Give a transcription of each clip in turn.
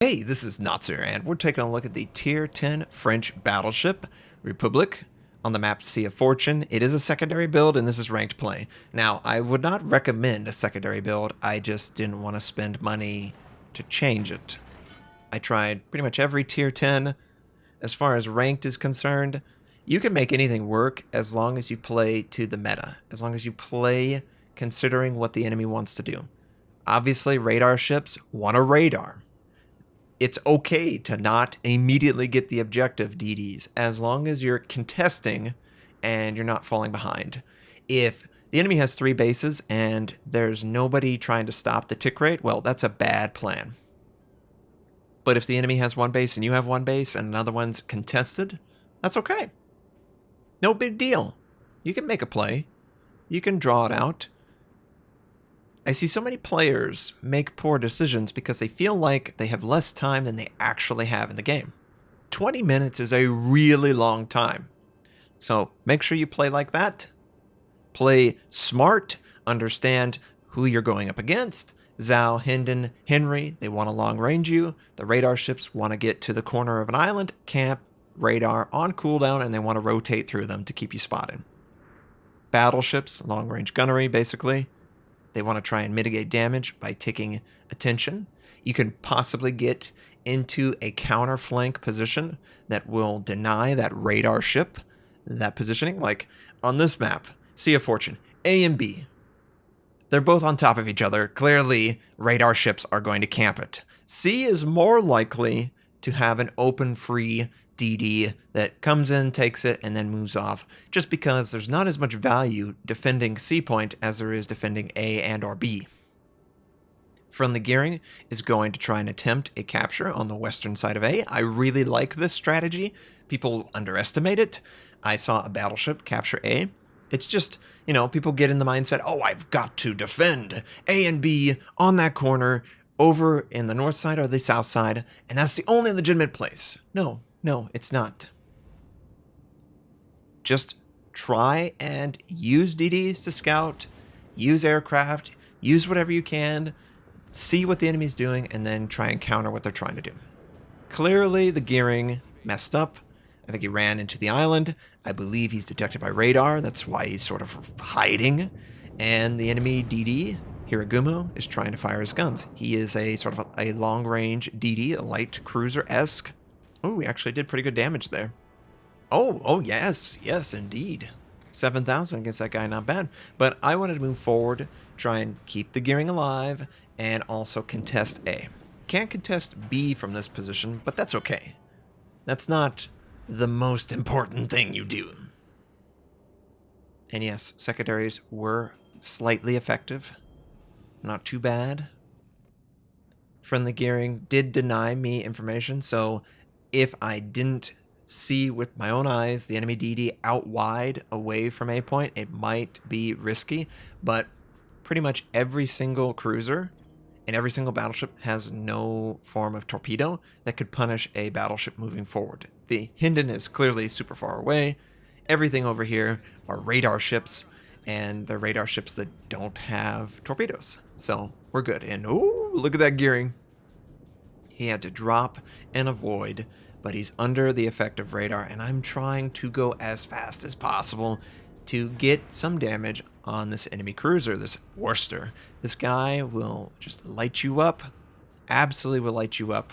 Hey, this is Notser, and we're taking a look at the Tier 10 French battleship, Republique, on the map Sea of Fortune. It is a secondary build, and this is ranked play. Now, I would not recommend a secondary build, I just didn't want to spend money to change it. I tried pretty much every Tier 10. As far as ranked is concerned, you can make anything work as long as you play to the meta, as long as you play considering what the enemy wants to do. Obviously, radar ships want a radar. It's okay to not immediately get the objective DDs as long as you're contesting and you're not falling behind. If the enemy has 3 bases and there's nobody trying to stop the tick rate, well, that's a bad plan. But if the enemy has 1 base and you have 1 base and another one's contested, that's okay. No big deal. You can make a play. You can draw it out. I see so many players make poor decisions because they feel like they have less time than they actually have in the game. 20 minutes is a really long time. So make sure you play like that. Play smart, understand who you're going up against. Zhao, Hendon, Henry, they want to long range you. The radar ships want to get to the corner of an island, camp, radar on cooldown, and they want to rotate through them to keep you spotted. Battleships, long range gunnery, basically. They want to try and mitigate damage by taking attention. You can possibly get into a counter flank position that will deny that radar ship that positioning. Like on this map, Sea of Fortune, A and B. They're both on top of each other. Clearly, radar ships are going to camp it. C is more likely to have an open free DD that comes in, takes it, and then moves off, just because there's not as much value defending C point as there is defending A and or B. Friendly Gearing is going to try and attempt a capture on the western side of A. I really like this strategy. People underestimate it. I saw a battleship capture A. It's just, people get in the mindset, oh, I've got to defend A and B on that corner over in the north side or the south side, and that's the only legitimate place. No, it's not. Just try and use DDs to scout, use aircraft, use whatever you can, see what the enemy's doing, and then try and counter what they're trying to do. Clearly, the gearing messed up. I think he ran into the island. I believe he's detected by radar. That's why he's sort of hiding. And the enemy DD, Hiragumo, is trying to fire his guns. He is a sort of a long-range DD, a light cruiser-esque. Oh, we actually did pretty good damage there. Oh, yes, indeed. 7,000 against that guy, not bad. But I wanted to move forward, try and keep the gearing alive, and also contest A. Can't contest B from this position, but that's okay. That's not the most important thing you do. And yes, secondaries were slightly effective. Not too bad. Friendly Gearing did deny me information, so if I didn't see with my own eyes the enemy DD out wide away from A point, it might be risky, but pretty much every single cruiser and every single battleship has no form of torpedo that could punish a battleship moving forward. The Hendon is clearly super far away. Everything over here are radar ships, and they're radar ships that don't have torpedoes. So we're good. And oh, look at that gearing. He had to drop and avoid, but he's under the effect of radar, and I'm trying to go as fast as possible to get some damage on this enemy cruiser, this Worcester. This guy will just light you up, absolutely will light you up,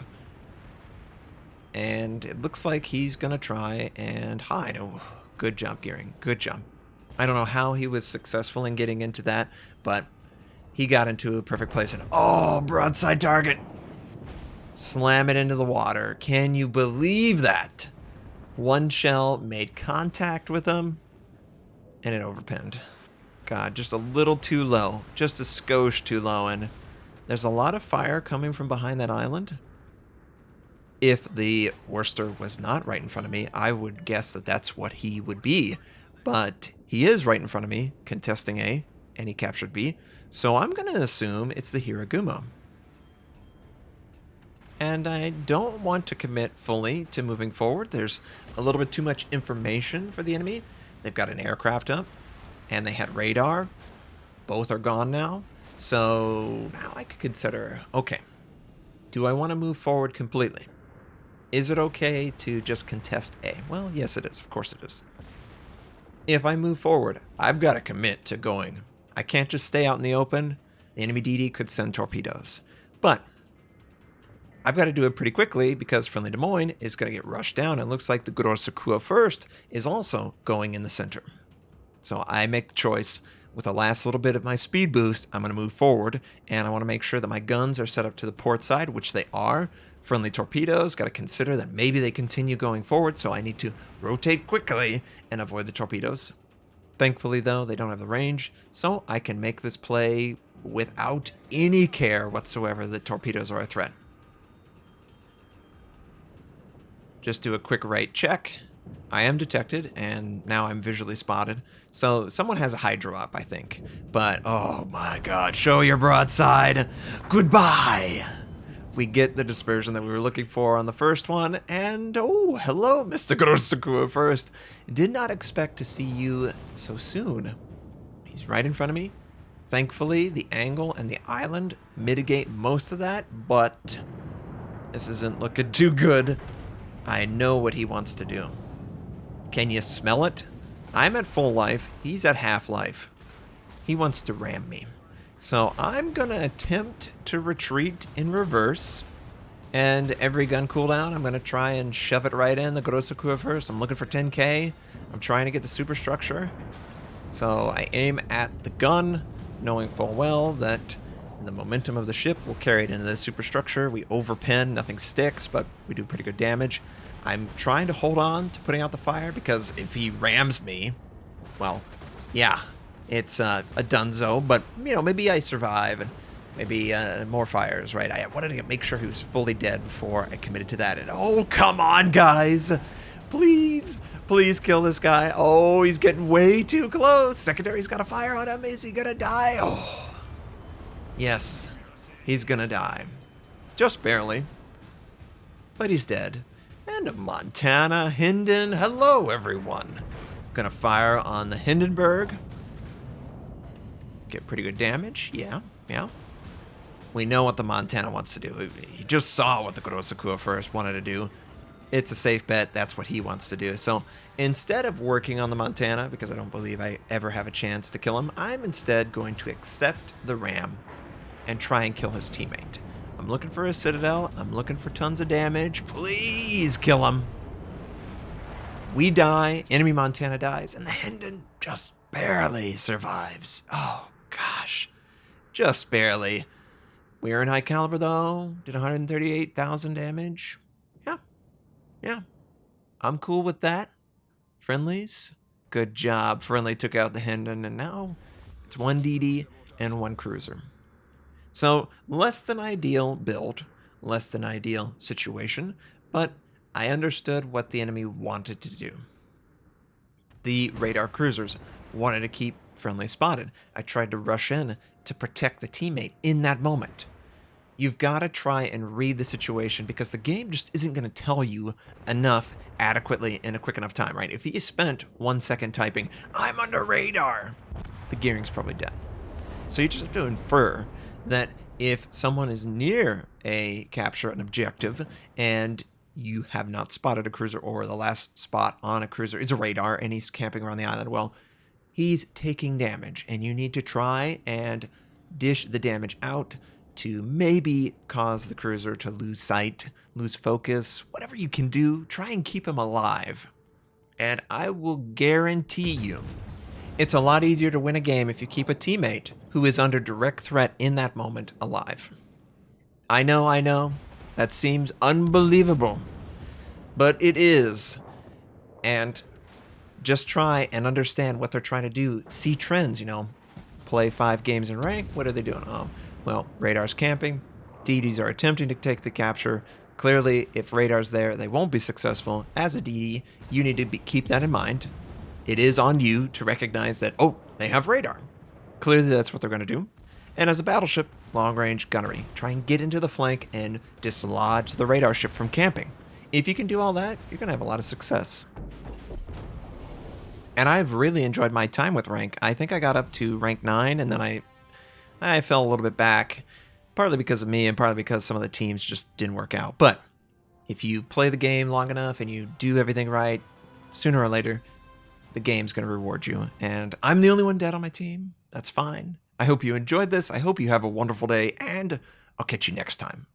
and it looks like he's going to try and hide. Oh, good job, Gearing, good job. I don't know how he was successful in getting into that, but he got into a perfect place, and oh, broadside target. Slam it into the water. Can you believe that? One shell made contact with him, and it overpinned. God, just a little too low. Just a skosh too low, and there's a lot of fire coming from behind that island. If the Worcester was not right in front of me, I would guess that that's what he would be. But he is right in front of me, contesting A, and he captured B. So I'm going to assume it's the Hiragumo. And I don't want to commit fully to moving forward. There's a little bit too much information for the enemy. They've got an aircraft up, and they had radar. Both are gone now. So now I could consider, okay, Do I want to move forward completely? Is it okay to just contest A? Well, yes it is. Of course it is. If I move forward, I've got to commit to going. I can't just stay out in the open. The enemy DD could send torpedoes. But I've got to do it pretty quickly because Friendly Des Moines is going to get rushed down. And it looks like the Grosse Kur first is also going in the center. So I make the choice. With the last little bit of my speed boost, I'm going to move forward. And I want to make sure that my guns are set up to the port side, which they are. Friendly torpedoes, got to consider that maybe they continue going forward, so I need to rotate quickly and avoid the torpedoes. Thankfully, though, they don't have the range, so I can make this play without any care whatsoever that torpedoes are a threat. Just do a quick right check. I am detected, and now I'm visually spotted. So someone has a hydro up, I think. But, oh my god, show your broadside. Goodbye! We get the dispersion that we were looking for on the first one, and oh, hello, Mr. Grosse Kur first. Did not expect to see you so soon. He's right in front of me. Thankfully, the angle and the island mitigate most of that, but this isn't looking too good. I know what he wants to do. Can you smell it? I'm at full life. He's at half life. He wants to ram me. So I'm going to attempt to retreat in reverse. And every gun cooldown, I'm going to try and shove it right in the Grosse Kur first. I'm looking for 10k. I'm trying to get the superstructure. So I aim at the gun, knowing full well that the momentum of the ship will carry it into the superstructure. We overpin, nothing sticks, but we do pretty good damage. I'm trying to hold on to putting out the fire because if he rams me, well, yeah, it's a dunzo, but, you know, maybe I survive and maybe more fires, right? I wanted to make sure he was fully dead before I committed to that. And, oh, come on, guys. Please, please kill this guy. Oh, he's getting way too close. Secondary's got a fire on him. Is he going to die? Oh, yes, he's going to die. Just barely. But he's dead. And Montana, Hinden. Hello, everyone. Gonna fire on the Hindenburg. Get pretty good damage. Yeah. We know what the Montana wants to do. He just saw what the Grosse Kur first wanted to do. It's a safe bet. That's what he wants to do. So instead of working on the Montana, because I don't believe I ever have a chance to kill him, I'm instead going to accept the ram and try and kill his teammate. I'm looking for a citadel. I'm looking for tons of damage. Please kill him. We die. Enemy Montana dies. And the Hinden just barely survives. Oh, gosh. Just barely. We are in high caliber, though. Did 138,000 damage. Yeah. I'm cool with that. Friendlies. Good job. Friendly took out the Hinden. And now it's 1 DD and 1 cruiser. So, less than ideal build, less than ideal situation, but I understood what the enemy wanted to do. The radar cruisers wanted to keep Friendly spotted. I tried to rush in to protect the teammate in that moment. You've got to try and read the situation because the game just isn't going to tell you enough adequately in a quick enough time, right? If he spent 1 second typing, "I'm under radar," the gearing's probably dead. So you just have to infer that if someone is near a capture, an objective, and you have not spotted a cruiser, or the last spot on a cruiser is a radar, and he's camping around the island, well, he's taking damage, and you need to try and dish the damage out to maybe cause the cruiser to lose sight, lose focus, whatever you can do, try and keep him alive. And I will guarantee you, it's a lot easier to win a game if you keep a teammate who is under direct threat in that moment alive. I know, that seems unbelievable, but it is. And just try and understand what they're trying to do. See trends, Play 5 games in rank, what are they doing? Oh, well, radar's camping, DDs are attempting to take the capture. Clearly, if radar's there, they won't be successful. As a DD, you need to keep that in mind. It is on you to recognize that, oh, they have radar. Clearly that's what they're going to do. And as a battleship, long-range gunnery. Try and get into the flank and dislodge the radar ship from camping. If you can do all that, you're going to have a lot of success. And I've really enjoyed my time with rank. I think I got up to rank 9, and then I fell a little bit back. partly because of me and partly because some of the teams just didn't work out. But if you play the game long enough and you do everything right, sooner or later, the game's going to reward you. And I'm the only one dead on my team. That's fine. I hope you enjoyed this. I hope you have a wonderful day, and I'll catch you next time.